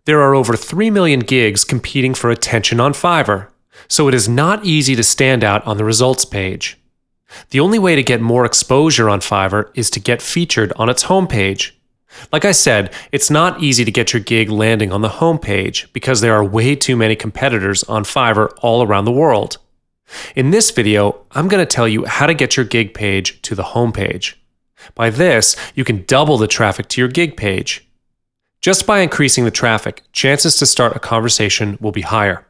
There are over 3 million gigs competing for attention on Fiverr, so it is not easy to stand out on the results page. The only way to get more exposure on Fiverr is to get featured on its homepage. Like I said, it's not easy to get your gig landing on the homepage because there are way too many competitors on Fiverr all around the world. In this video, I'm going to tell you how to get your gig page to the homepage. By this, you can double the traffic to your gig page. Just by increasing the traffic, chances to start a conversation will be higher.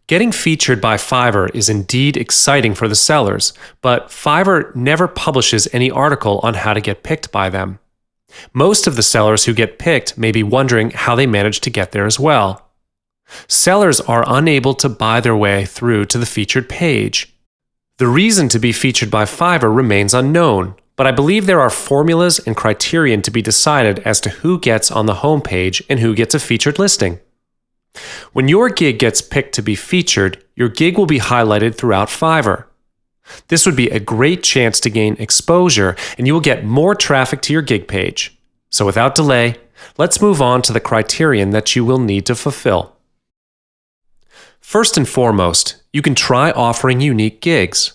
Getting featured by Fiverr is indeed exciting for the sellers, but Fiverr never publishes any article on how to get picked by them. Most of the sellers who get picked may be wondering how they managed to get there as well. Sellers are unable to buy their way through to the featured page. The reason to be featured by Fiverr remains unknown, but I believe there are formulas and criterion to be decided as to who gets on the homepage and who gets a featured listing. When your gig gets picked to be featured, your gig will be highlighted throughout Fiverr. This would be a great chance to gain exposure, and you will get more traffic to your gig page. So without delay, let's move on to the criterion that you will need to fulfill. First and foremost, you can try offering unique gigs.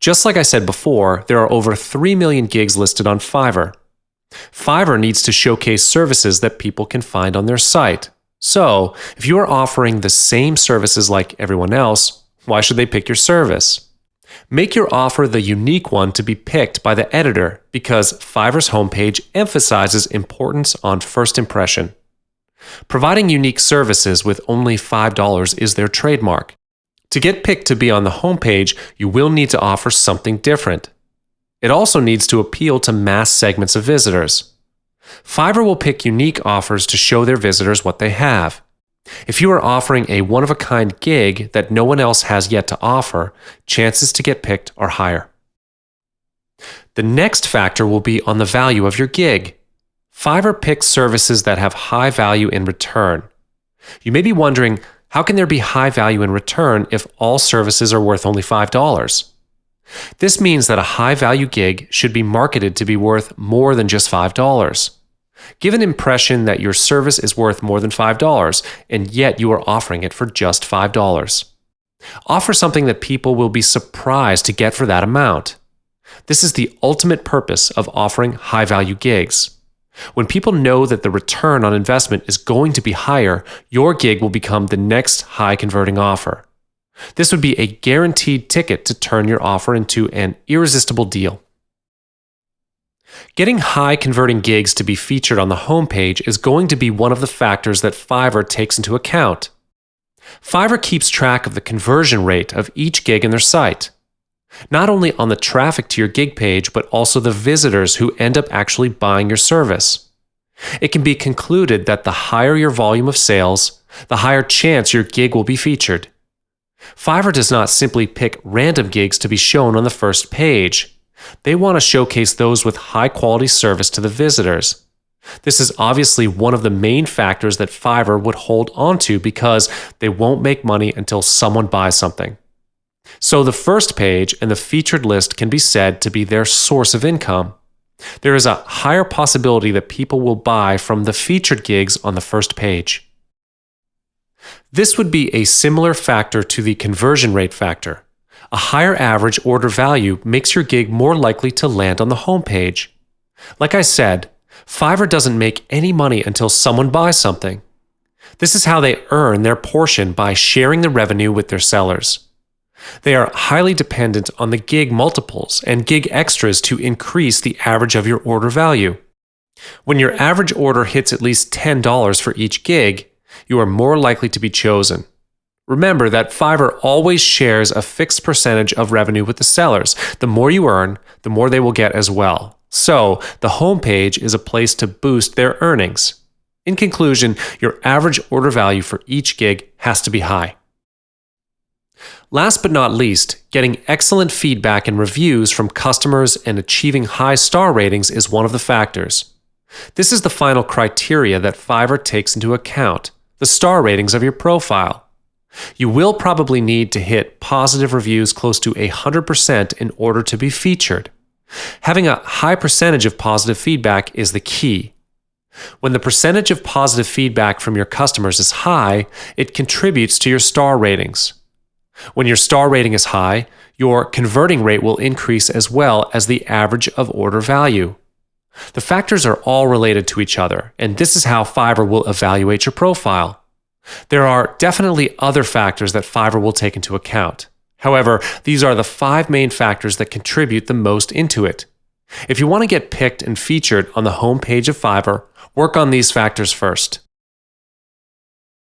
Just like I said before, there are over 3 million gigs listed on Fiverr. Fiverr needs to showcase services that people can find on their site. So, if you are offering the same services like everyone else, why should they pick your service? Make your offer the unique one to be picked by the editor because Fiverr's homepage emphasizes importance on first impression. Providing unique services with only $5 is their trademark. To get picked to be on the homepage, you will need to offer something different. It also needs to appeal to mass segments of visitors. Fiverr will pick unique offers to show their visitors what they have. If you are offering a one-of-a-kind gig that no one else has yet to offer, chances to get picked are higher. The next factor will be on the value of your gig. Fiverr picks services that have high value in return. You may be wondering, how can there be high value in return if all services are worth only $5? This means that a high-value gig should be marketed to be worth more than just $5. Give an impression that your service is worth more than $5, and yet you are offering it for just $5. Offer something that people will be surprised to get for that amount. This is the ultimate purpose of offering high-value gigs. When people know that the return on investment is going to be higher, your gig will become the next high-converting offer. This would be a guaranteed ticket to turn your offer into an irresistible deal. Getting high-converting gigs to be featured on the homepage is going to be one of the factors that Fiverr takes into account. Fiverr keeps track of the conversion rate of each gig in their site, not only on the traffic to your gig page, but also the visitors who end up actually buying your service. It can be concluded that the higher your volume of sales, the higher chance your gig will be featured. Fiverr does not simply pick random gigs to be shown on the first page. They want to showcase those with high-quality service to the visitors. This is obviously one of the main factors that Fiverr would hold onto because they won't make money until someone buys something. So the first page and the featured list can be said to be their source of income. There is a higher possibility that people will buy from the featured gigs on the first page. This would be a similar factor to the conversion rate factor. A higher average order value makes your gig more likely to land on the homepage. Like I said, Fiverr doesn't make any money until someone buys something. This is how they earn their portion by sharing the revenue with their sellers. They are highly dependent on the gig multiples and gig extras to increase the average of your order value. When your average order hits at least $10 for each gig, you are more likely to be chosen. Remember that Fiverr always shares a fixed percentage of revenue with the sellers. The more you earn, the more they will get as well. So, the homepage is a place to boost their earnings. In conclusion, your average order value for each gig has to be high. Last but not least, getting excellent feedback and reviews from customers and achieving high star ratings is one of the factors. This is the final criteria that Fiverr takes into account, the star ratings of your profile. You will probably need to hit positive reviews close to 100% in order to be featured. Having a high percentage of positive feedback is the key. When the percentage of positive feedback from your customers is high, it contributes to your star ratings. When your star rating is high, your converting rate will increase as well as the average of order value. The factors are all related to each other, and this is how Fiverr will evaluate your profile. There are definitely other factors that Fiverr will take into account. However, these are the 5 main factors that contribute the most into it. If you want to get picked and featured on the homepage of Fiverr, work on these factors first.